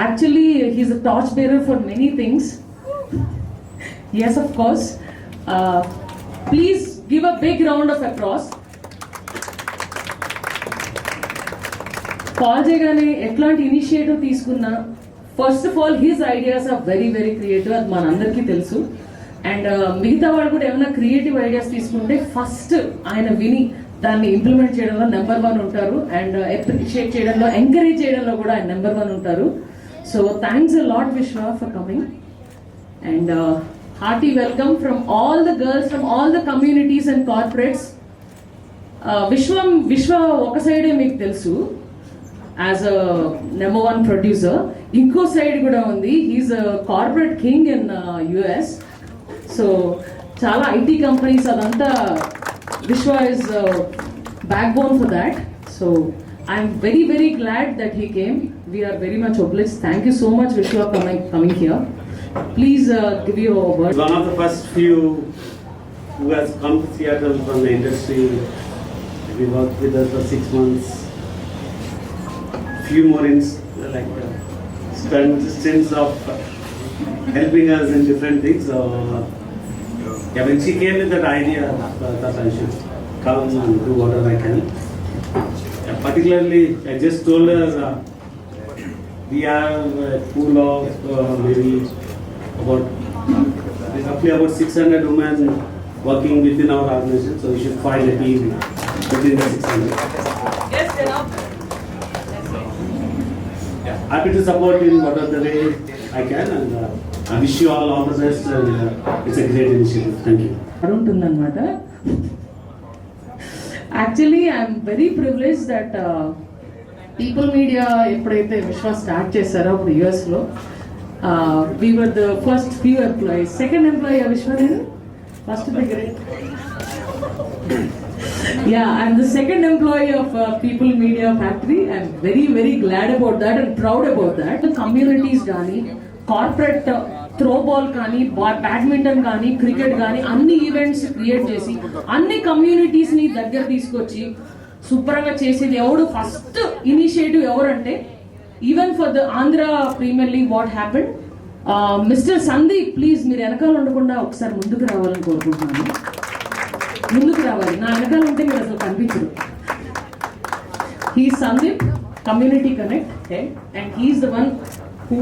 Actually, he's a torchbearer for many things. Yes, of course. Please give a big round of applause. Paul Jegane ఎట్లాంటి initiative తీసుకున్నా first of all his ideas are very very creative, అది మనందరికీ తెలుసు. And మిగతా వాళ్ళు కూడా ఏమైనా creative ideas తీసుకుంటే ఫస్ట్ ఆయన విని దాన్ని ఇంప్లిమెంట్ చేయడంలో నెంబర్ 1 ఉంటారు. అండ్ అప్రిషియేట్ చేయడంలో, ఎంకరేజ్ చేయడంలో కూడా ఆయన నెంబర్ 1 ఉంటారు. సో థ్యాంక్స్ అ లాట్ విశ్వ for coming. And hearty welcome from all the girls from all the communities and corporates. Vishwa oka side meeku telusu as a number 1 producer, inko side kuda undi, he's a corporate king in US. So chala IT companies adanta Vishwa is backbone for that. So I'm very very glad that he came. We are very much obliged. Thank you so much Vishwa coming here. Please give your word. One of the first few who has come to Seattle from the industry. We worked with us for 6 months. Few more stints of helping us in different things. Yeah, when she came with that idea that I should come and do whatever I can. Yeah, particularly, I just told her we have a pool of maybe roughly about 600 women working within our organization, so we should find a team within the 600. Yes, enough. Happy to support in whatever way I can, and I wish you all the best. It's a great initiative. Thank you. అడుగుతుందన్నమాట. Actually I'm very privilege that people media ఎప్పుడైతే Vishwa start చేశారో అప్పుడు యుఎస్లో we were the first few employees. Second employee Vishwa, first దగ్గరే. Yeah, I'm the second employee of People Media Factory. I'm very very glad about that and proud about that. The communities gaani, corporate throw ball కానీ, badminton కానీ, cricket కానీ అన్ని events create చేసి అన్ని communities ని దగ్గర తీసుకొచ్చి సూపర్గా చేసేది ఎవడు ఫస్ట్ ఇనిషియేటివ్ ఎవరంటే, even for the Andhra premier league what happened, mister Sandeep please మీరు వెనకాల ఉండకుండా ఒకసారి ముందుకు రావాలని కోరుకుంటున్నాను. ముందుకు రావాలి, నా వెనకాల ఉంటే మీరు అసలు కనిపించరు. He Sandeep community connect and he is the one who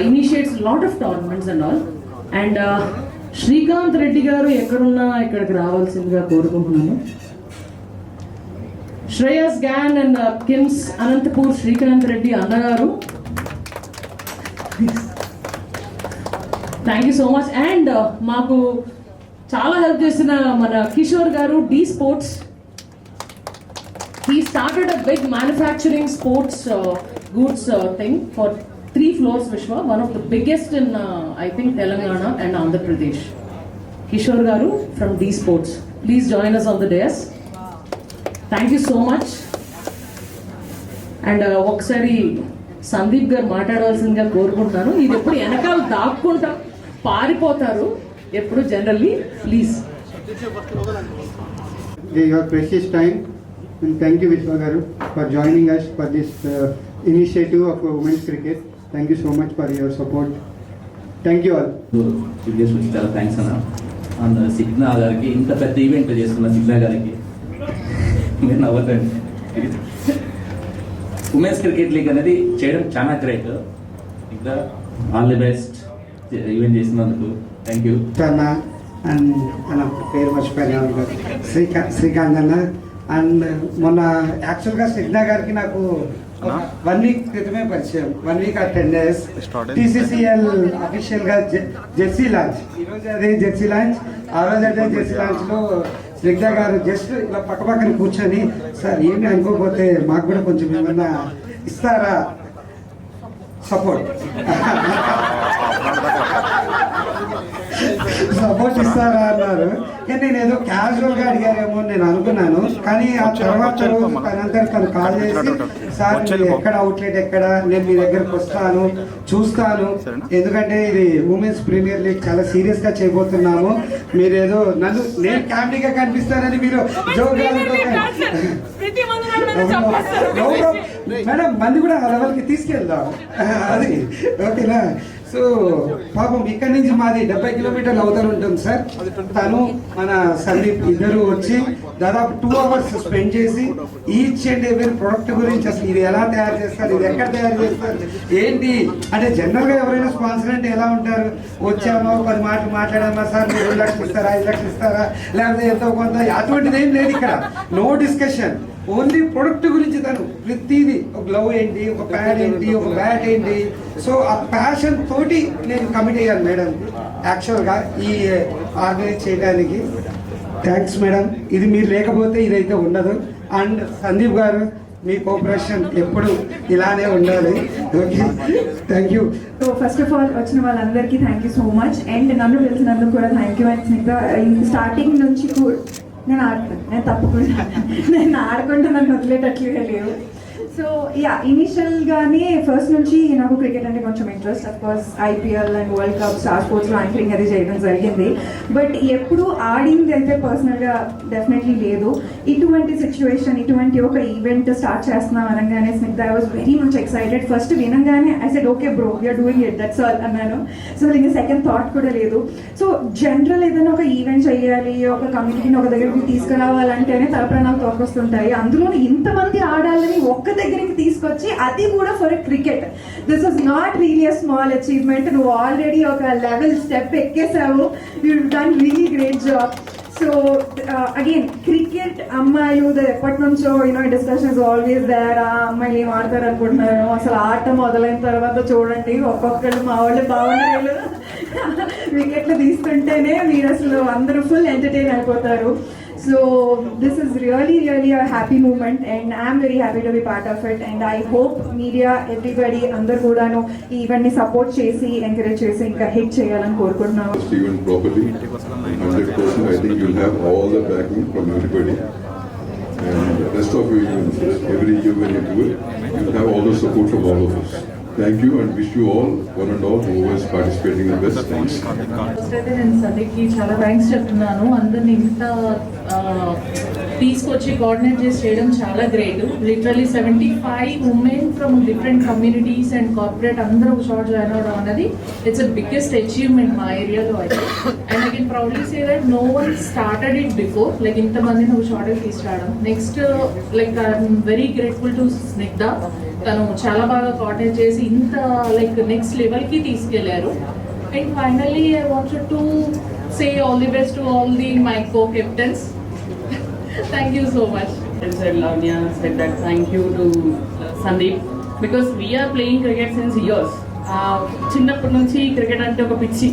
initiates lot of tournaments and all. And Srikanth Reddy garu ఎక్కడున్నా ఇక్కడికి రావాల్సిందిగా కోరుకుంటున్నాను. శ్రేయస్ గ్యాన్ అండ్ కిమ్స్ అనంతపూర్ శ్రీకాంత్ రెడ్డి అన్నగారు thank you so much. And మాకు చాలా హెల్ప్ చేసిన మన Kishore garu, D sports. He started a big manufacturing sports goods thing for 3 floors, Vishwa, one of the biggest in I think Telangana and Andhra Pradesh. Kishore Garu from D Sports, please join us on the dais. Thank you so much. And ఒకసారి సందీప్ గారు మాట్లాడాల్సిందిగా కోరుకుంటున్నాను. ఇది ఎప్పుడు వెనకాల దాక్కుంటా పారిపోతారు ఎప్పుడు generally. Please. Your precious time. And thank you, Vishwa Garu, for joining us for this initiative of women's cricket. Thank you so much for your support. Thank you all. Videsh వచ్చి చాలా థ్యాంక్స్ అన్న. అండ్ సిగ్నా గారికి ఇంత పెద్ద event చేస్తున్న Cigna గారికి మీరు నవ్వకండి. Women's cricket league అనేది చేయడం చాలా గ్రేట్. ఇంకా ఆల్ ది బెస్ట్ ఈవెంట్ చేసినందుకు. Thank you. అండ్ అన్న పేరు మర్చిపోయాను, శ్రీకాంత్ అన్న. అండ్ మొన్న యాక్చువల్గా సిగ్నా గారికి నాకు 1 వీక్ క్రితమే పరిచయం. 1 వీక్ ఆ 10 days TCCL అఫీషియల్గా జెర్సీ లాంచ్. ఈరోజు అదే జెర్సీ లాంచ్. ఆ రోజు అదే జెర్సీ లాంచ్లో సిగ్నా గారు జస్ట్ ఇలా పక్కన కూర్చొని, సార్ ఏమి అనుకోకపోతే మాకు కూడా కొంచెం ఏమన్నా ఇస్తారా సపోర్ట్ ఇస్తారా అన్నారు. కానీ నేను ఏదో క్యాజువల్ గా అడిగారేమో నేను అనుకున్నాను. కానీ ఆ తర్వాత తను కాల్ చేసి, సార్ మీరు ఎక్కడ అవుట్లెట్ ఎక్కడ, నేను మీ దగ్గరకు వస్తాను, చూస్తాను, ఎందుకంటే ఇది ఉమెన్స్ ప్రీమియర్ లీగ్ చాలా సీరియస్ గా చేయబోతున్నాము, మీరేదో నేను కామెడీగా కనిపిస్తానని మీరు జోక్ మేడం మంది కూడా ఆ లెవెల్కి తీసుకెళ్దాం అది ఓకేనా. సో పాపం ఇక్కడి నుంచి మాది 70 కిలోమీటర్లు అవతల ఉంటుంది సార్. తను మన సందీప్ ఇద్దరు వచ్చి దాదాపు 2 hours స్పెండ్ చేసి ఈచ్ అండ్ ఎవరీ ప్రొడక్ట్ గురించి, అసలు ఇది ఎలా తయారు చేస్తారు, ఇది ఎక్కడ తయారు చేస్తారు, ఏంటి అంటే జనరల్ గా ఎవరైనా స్పాన్సర్ అంటే ఎలా ఉంటారు, వచ్చామో 10 మాటలు మాట్లాడామా, సార్ మీరు 2 లక్షలు ఇస్తారా, 5 లక్షలు ఇస్తారా, లేకపోతే ఎంతో కొంత, అటువంటిది ఏం లేదు ఇక్కడ. నో డిస్కషన్, ఓన్లీ ప్రొడక్ట్ గురించి తను ప్రతిదీ, ఒక గ్లవ్ ఏంటి, ఒక ప్యాడ్ ఏంటి, ఒక బ్యాట్ ఏంటి. సో ఆ ప్యాషన్ తోటి నేను కమిట్ అయ్యాను మేడం యాక్చువల్గా ఈ ఆర్గనైజ్ చేయడానికి. థ్యాంక్స్ మేడం, ఇది మీరు లేకపోతే ఇదైతే ఉండదు. అండ్ సందీప్ గారు మీ కోఆపరేషన్ ఎప్పుడు ఇలానే ఉండాలి. Okay, thank you. So first of all వచ్చిన వాళ్ళందరికీ thank you so much. And నన్ను పిలిచినందుకు కూడా థ్యాంక్ యూ. అండ్ ఇంకా స్టార్టింగ్ నుంచి నేను ఆడుతాను, నేను తప్పకుండా నేను ఆడుకుంటూ నన్ను వదిలేటట్లుగా లేవు. సో యా, ఇనిషియల్గానే ఫస్ట్ నుంచి నాకు క్రికెట్ అంటే కొంచెం interest. Of course IPL and world cup, star స్పోర్ట్స్లో యాంకరింగ్ అది చేయడం జరిగింది. బట్ ఎప్పుడు ఆడింది అయితే పర్సనల్గా డెఫినెట్లీ లేదు. ఇటువంటి సిచ్యువేషన్, ఇటువంటి ఒక ఈవెంట్ స్టార్ట్ చేస్తున్నాం అనగానే Snigdha I was very much excited. First వినగానే I said okay bro, we're doing it, that's all అన్నాను. సో ఇంకా సెకండ్ థాట్ కూడా లేదు. సో జనరల్ ఏదైనా ఒక ఈవెంట్ చేయాలి, ఒక కమ్యూనిటీని ఒక దగ్గరికి తీసుకురావాలంటేనే తలప్రాణాలు తోకొస్తుంటాయి. అందులో ఇంతమంది ఆడాలని ఒక్క దగ్గరికి తీసుకొచ్చి, అది కూడా for cricket. This was not really a small achievement. నువ్వు ఆల్రెడీ ఒక లెవెల్ స్టెప్ ఎక్కేసావు. You done really great job. So again cricket అమ్మాయిలు ఎప్పటి నుంచో డిస్కషన్ ఇస్ ఆల్వేస్ దేర్. ఆ అమ్మాయిలు ఏం ఆడతారు అనుకుంటున్నారు, అసలు ఆట మొదలైన తర్వాత చూడండి ఒక్కొక్కళ్ళు మా వాళ్ళు బాగుండేళ్ళు వికెట్లు తీస్తుంటేనే మీరు అసలు అందరూ ఫుల్ ఎంటర్టైన్ అయిపోతారు. So this is really a happy moment and I am very happy to be part of it, and I hope media everybody andaru kuda no event ni support chesi encourage chesi inka hit cheyalani korukuntunnaru. Even properly 100%, I think you'll have all the backing from everybody, and the rest of you, every year when you do it, you'll have all the support from all of us. Thank you and wish you all, one and all, who is participating in this. Thanks. First అయితే నేను సందీప్కి చాలా thanks చెప్తున్నాను. అందరిని ఇంత తీసుకొచ్చి coordinate చేసి చేయడం చాలా great. Literally 75 women from different communities and corporate అందరూ ఒక షాట్ జాయిన్ అవడం అనేది ఇట్స్ అ బిగ్గెస్ట్ అచీవ్మెంట్ మా ఏరియాలో అయితే. And I can proudly say that no one started it before, like ఇంతమందిని ఒక షార్ట్ తీసుకురావడం. Next like I'm very grateful to Snigdha, తను చాలా బాగా కోఆర్డినేట్ చేసి ఇంత లైక్ నెక్స్ట్ లెవెల్కి తీసుకెళ్లారు. And finally I wanted to say all the best to all the my co-captains. Thank you so much. Said Lavanya said that thank you to Sandeep, because we are playing cricket since years. చిన్నప్పటి నుంచి cricket అంటే ఒక పిచ్చి,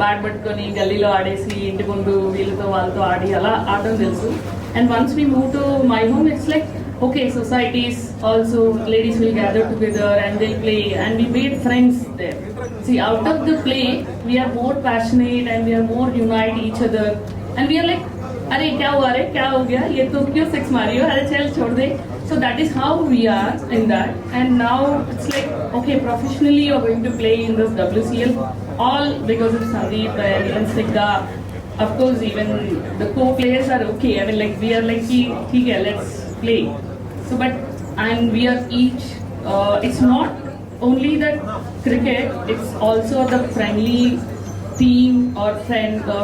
bat పట్టుకొని గల్లీలో ఆడేసి ఇంటి ముందు వీళ్ళతో వాళ్ళతో ఆడి అలా ఆడడం తెలుసు. And once we move to my home it's like okay, societies also, ladies will gather together and they'll play and we made friends there. See, out of the play we are more passionate and we are more unite each other and we are like, अरे क्या हुआ रे, क्या हो गया, ये तो क्यों सिक्स मारी हो, अरे चल छोड़ दे. So that is how we are in that. And now it's like, okay, professionally you're going to play in this WCL, all because of Sandeep and even Snigdha. Of course, even the co-players are okay. I mean, like we are like, okay, let's play. So, but and we are each. It's not only that cricket; it's also the friendly team or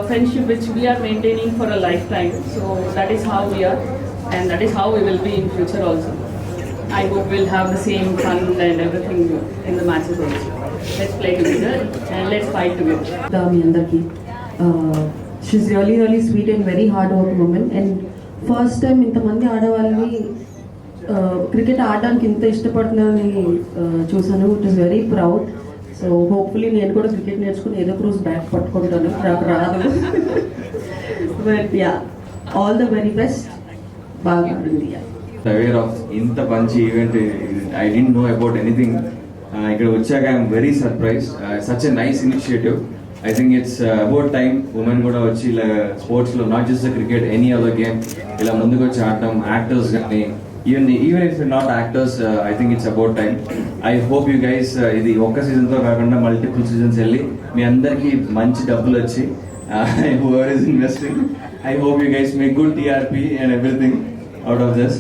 friendship which we are maintaining for a lifetime. So that is how we are, and that is how we will be in future also. I hope we'll have the same fun and everything in the matches also. Let's play together and let's fight together. మీ అందరికి she is really really sweet and very hard work women. And first time ఇంతమంది ఆడవాళ్ళని cricket ఆడడానికి ఇంత ఇష్టపడుతున్నారని చూసాను. It is very proud. So hopefully నేను కూడా క్రికెట్ నేర్చుకుని ఏదో ఒక రోజు బ్యాట్ పట్టుకుంటాను, నాకు రాదు. But yeah, all the very best. బాగా ఆడింది. అవేర్ ఆఫ్ ఇంత మంచి event I don't know about anything. ఇక్కడ వచ్చాక I'm very surprise. Such a nice initiative. I think it's about time women కూడా వచ్చి ఇలా స్పోర్ట్స్లో, not just cricket, any other game ఇలా ముందుకు వచ్చి ఆడటం. యాక్టర్స్ కానీ even if not actors, I think it's about time. I hope you guys ఇది ఒక్క సీజన్తో కాకుండా మల్టిపుల్ సీజన్స్ వెళ్ళి మీ అందరికీ మంచి డబ్బులు వచ్చి whoever is investing, I hope you guys make good TRP and everything out of this.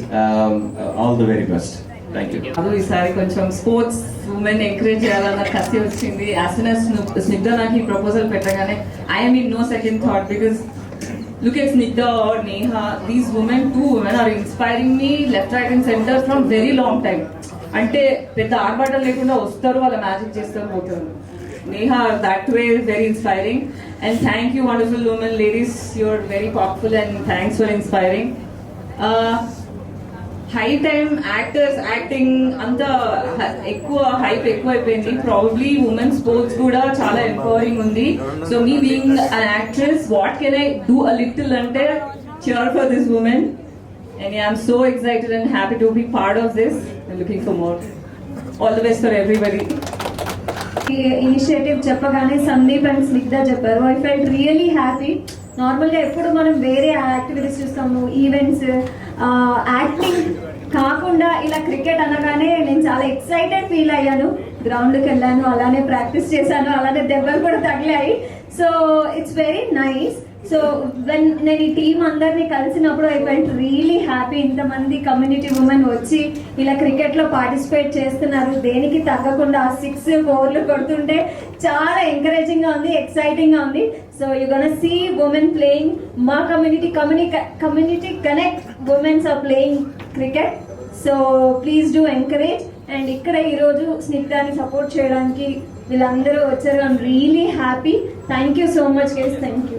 All the very best. Thank you. అది ఈసారి కొంచెం స్పోర్ట్స్ ఉమెన్ ఎంకరేజ్ చేయాలన్న కసి వచ్చింది. యాజ్ సూన్ యాజ్ స్నిగ్ధ నాకు ఈ ప్రపోజల్ పెట్టగానే I'm in no second thought, because look at Snigdha or Neha, these two women are inspiring me left, right and center from very long time. అంటే పెద్ద ఆర్భాటం లేకుండా వస్తారు, వాళ్ళ మ్యాజిక్ చేస్తారు, పోతారు. Neha that way is very inspiring, and thank you wonderful women, ladies, you're very powerful and thanks for inspiring. High time actors acting అంతా ఎక్కువ హైప్ ఎక్కువైపోయింది. ప్రాబబ్లీ ఉమెన్ స్పోర్ట్స్ కూడా చాలా ఎంపవరింగ్ ఉంది. So me being an actress, what can I do a little అంటే cheer for this woman, and I'm so excited and happy to be part of this. I'm looking for more. All the best for everybody. Initiative చెప్పగానే Sandeep and Snigdha చెప్పారు. I felt really happy. నార్మల్గా ఎప్పుడు మనం వేరే activities చూస్తాము, events, acting కాకుండా ఇలా cricket అనగానే నేను చాలా ఎక్సైటెడ్ ఫీల్ అయ్యాను. గ్రౌండ్కి వెళ్ళాను, అలానే ప్రాక్టీస్ చేశాను, అలానే దెబ్బలు కూడా తగిలాయి. So it's very nice. So నేను ఈ టీం అందరినీ కలిసినప్పుడు ఐ ఫెల్ట్ రియలీ హ్యాపీ. ఇంతమంది కమ్యూనిటీ ఉమెన్ వచ్చి ఇలా క్రికెట్లో పార్టిసిపేట్ చేస్తున్నారు, దేనికి తగ్గకుండా 6 4 కొడుతుంటే చాలా ఎంకరేజింగ్గా ఉంది, ఎక్సైటింగ్గా ఉంది. So you gonna see women playing. మా community connect women's are playing cricket. So please do encourage. And ఇక్కడ ఈరోజు స్నిగ్ధాని సపోర్ట్ చేయడానికి వీళ్ళందరూ వచ్చారు. I'm really happy. Thank you so much guys. Thank you.